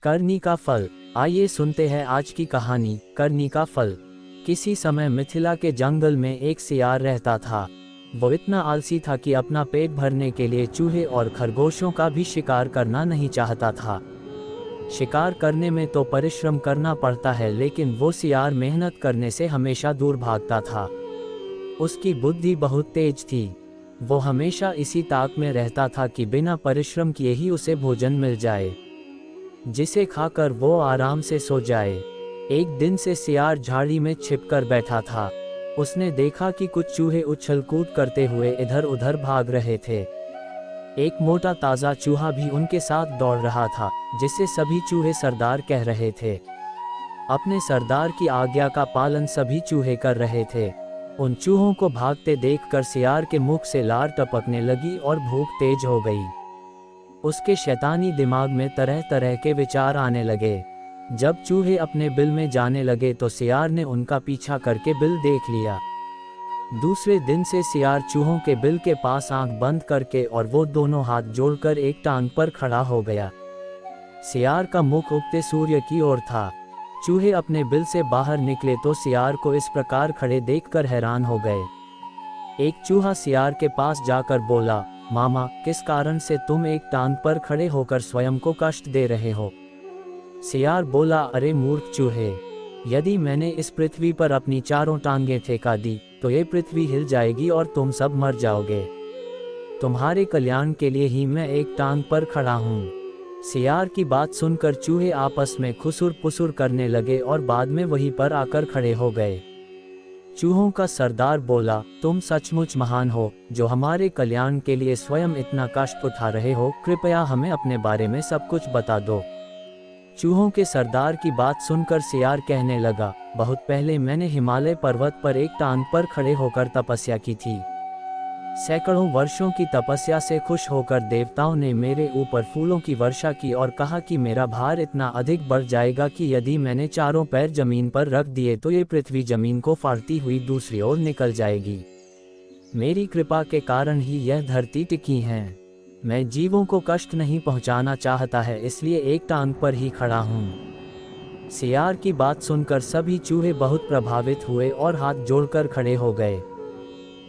करनी का फल। आइए सुनते हैं आज की कहानी, करनी का फल। किसी समय मिथिला के जंगल में एक सियार रहता था। वो इतना आलसी था कि अपना पेट भरने के लिए चूहे और खरगोशों का भी शिकार करना नहीं चाहता था। शिकार करने में तो परिश्रम करना पड़ता है, लेकिन वो सियार मेहनत करने से हमेशा दूर भागता था। उसकी बुद्धि बहुत तेज थी। वो हमेशा इसी ताक में रहता था कि बिना परिश्रम किए ही उसे भोजन मिल जाए, जिसे खाकर वो आराम से सो जाए। एक दिन से सियार झाड़ी में छिपकर बैठा था। उसने देखा कि कुछ चूहे उछल कूद करते हुए इधर उधर भाग रहे थे। एक मोटा ताज़ा चूहा भी उनके साथ दौड़ रहा था, जिसे सभी चूहे सरदार कह रहे थे। अपने सरदार की आज्ञा का पालन सभी चूहे कर रहे थे। उन चूहों को भागते देखकर सियार के मुख से लार टपकने लगी और भूख तेज हो गई। उसके शैतानी दिमाग में तरह तरह के विचार आने लगे। जब चूहे अपने बिल में जाने लगे तो सियार ने उनका पीछा करके बिल देख लिया। दूसरे दिन से सियार चूहों के बिल के पास आंख बंद करके और वो दोनों हाथ जोड़कर एक टांग पर खड़ा हो गया। सियार का मुख उगते सूर्य की ओर था। चूहे अपने बिल से बाहर निकले तो सियार को इस प्रकार खड़े देखकर हैरान हो गए। एक चूहा सियार के पास जाकर बोला, मामा, किस कारण से तुम एक टांग पर खड़े होकर स्वयं को कष्ट दे रहे हो? सियार बोला, अरे मूर्ख चूहे, यदि मैंने इस पृथ्वी पर अपनी चारों टांगें ठेका दी तो ये पृथ्वी हिल जाएगी और तुम सब मर जाओगे। तुम्हारे कल्याण के लिए ही मैं एक टांग पर खड़ा हूँ। सियार की बात सुनकर चूहे आपस में खुसुर पुसुर करने लगे और बाद में वहीं पर आकर खड़े हो गए। चूहों का सरदार बोला, तुम सचमुच महान हो, जो हमारे कल्याण के लिए स्वयं इतना कष्ट उठा रहे हो। कृपया हमें अपने बारे में सब कुछ बता दो। चूहों के सरदार की बात सुनकर सियार कहने लगा, बहुत पहले मैंने हिमालय पर्वत पर एक टांग पर खड़े होकर तपस्या की थी। सैकड़ों वर्षों की तपस्या से खुश होकर देवताओं ने मेरे ऊपर फूलों की वर्षा की और कहा कि मेरा भार इतना अधिक बढ़ जाएगा कि यदि मैंने चारों पैर जमीन पर रख दिए तो ये पृथ्वी जमीन को फाड़ती हुई दूसरी ओर निकल जाएगी। मेरी कृपा के कारण ही यह धरती टिकी है। मैं जीवों को कष्ट नहीं पहुंचाना चाहता है, इसलिए एक टांग पर ही खड़ा हूँ। सियार की बात सुनकर सभी चूहे बहुत प्रभावित हुए और हाथ जोड़कर खड़े हो गए।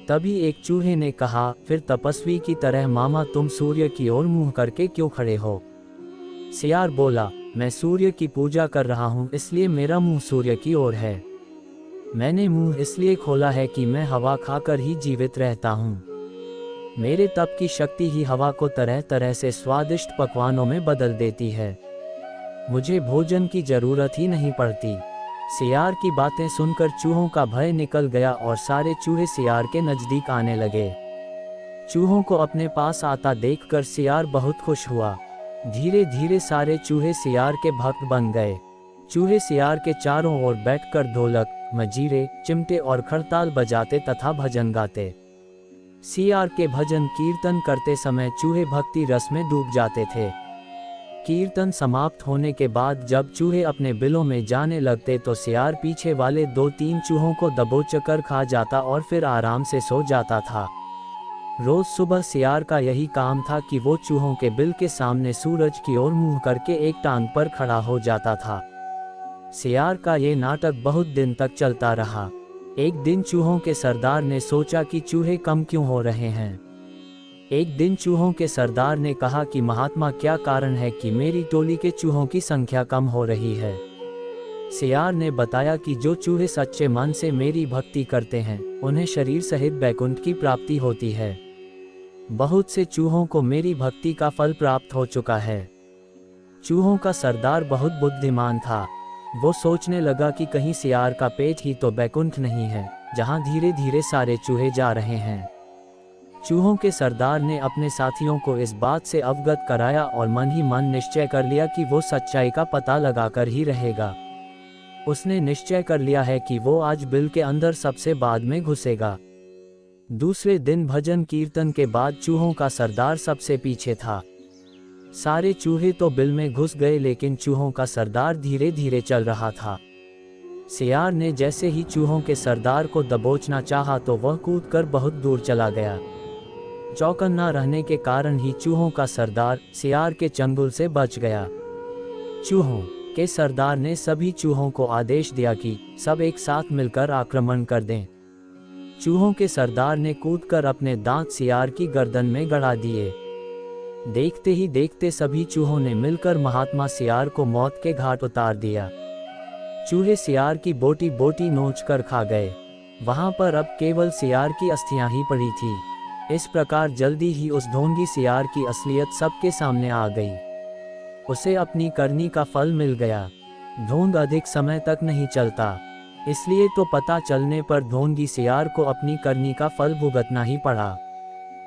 तभी एक चूहे ने कहा, फिर तपस्वी की तरह मामा तुम सूर्य की ओर मुंह करके क्यों खड़े हो? सियार बोला, मैं सूर्य की पूजा कर रहा हूँ, इसलिए मेरा मुंह सूर्य की ओर है। मैंने मुंह इसलिए खोला है कि मैं हवा खाकर ही जीवित रहता हूँ। मेरे तप की शक्ति ही हवा को तरह तरह से स्वादिष्ट पकवानों में बदल देती है। मुझे भोजन की जरूरत ही नहीं पड़ती। सियार की बातें सुनकर चूहों का भय निकल गया और सारे चूहे सियार के नजदीक आने लगे। चूहों को अपने पास आता देखकर सियार बहुत खुश हुआ। धीरे धीरे सारे चूहे सियार के भक्त बन गए। चूहे सियार के चारों ओर बैठकर ढोलक, मजीरे, चिमटे और खड़ताल बजाते तथा भजन गाते। सियार के भजन कीर्तन करते समय चूहे भक्ति रस में डूब जाते थे। कीर्तन समाप्त होने के बाद जब चूहे अपने बिलों में जाने लगते तो सियार पीछे वाले 2-3 चूहों को दबोचकर खा जाता और फिर आराम से सो जाता था। रोज सुबह सियार का यही काम था कि वो चूहों के बिल के सामने सूरज की ओर मुंह करके एक टांग पर खड़ा हो जाता था। सियार का ये नाटक बहुत दिन तक चलता रहा। एक दिन चूहों के सरदार ने सोचा कि चूहे कम क्यों हो रहे हैं। एक दिन चूहों के सरदार ने कहा कि महात्मा, क्या कारण है कि मेरी टोली के चूहों की संख्या कम हो रही है? सियार ने बताया कि जो चूहे सच्चे मन से मेरी भक्ति करते हैं उन्हें शरीर सहित बैकुंठ की प्राप्ति होती है। बहुत से चूहों को मेरी भक्ति का फल प्राप्त हो चुका है। चूहों का सरदार बहुत बुद्धिमान था। वो सोचने लगा कि कहीं सियार का पेट ही तो बैकुंठ नहीं है, जहां धीरे धीरे सारे चूहे जा रहे हैं। चूहों के सरदार ने अपने साथियों को इस बात से अवगत कराया और मन ही मन निश्चय कर लिया कि वो सच्चाई का पता लगाकर ही रहेगा। उसने निश्चय कर लिया है कि वो आज बिल के अंदर सबसे बाद में घुसेगा। दूसरे दिन भजन कीर्तन के बाद चूहों का सरदार सबसे पीछे था। सारे चूहे तो बिल में घुस गए, लेकिन चूहों का सरदार धीरे धीरे चल रहा था। सियार ने जैसे ही चूहों के सरदार को दबोचना चाहा तो वह कूदकर बहुत दूर चला गया। चौकन्ना रहने के कारण ही चूहों का सरदार सियार के चंगुल से बच गया। चूहों के सरदार ने सभी चूहों को आदेश दिया कि सब एक साथ मिलकर आक्रमण कर दें। चूहों के सरदार ने कूदकर अपने दांत सियार की गर्दन में गड़ा दिए। देखते ही देखते सभी चूहों ने मिलकर महात्मा सियार को मौत के घाट उतार दिया। चूहे सियार की बोटी बोटी नोच कर खा गए। वहां पर अब केवल सियार की अस्थियां ही पड़ी थी। इस प्रकार जल्दी ही उस ढोंगी सियार की असलियत सबके सामने आ गई। उसे अपनी करनी का फल मिल गया। ढोंग अधिक समय तक नहीं चलता, इसलिए तो पता चलने पर ढोंगी सियार को अपनी करनी का फल भुगतना ही पड़ा।